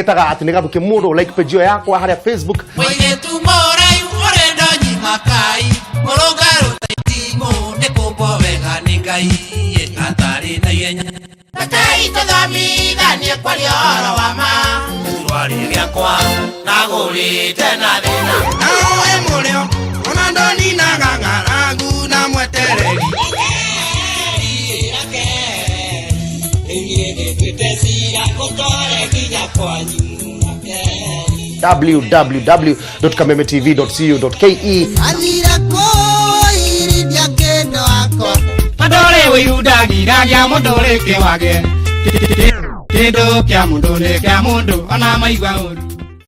getaga ati nigathuke mundu like page yakwa haria Facebook Oye tu morai orendo nyimakai morogaro taitimo nekombo wega ningai atari na yenya Takai todamithanie kwa lioro wama Twari gyakwa naguri tena thina Nawe mulio ona ndoni na gangarangu na mwetereri www.kamemetv.co.ke Madole wiyudagira mundole ke wage Kendo kya mundu ona maigwa uru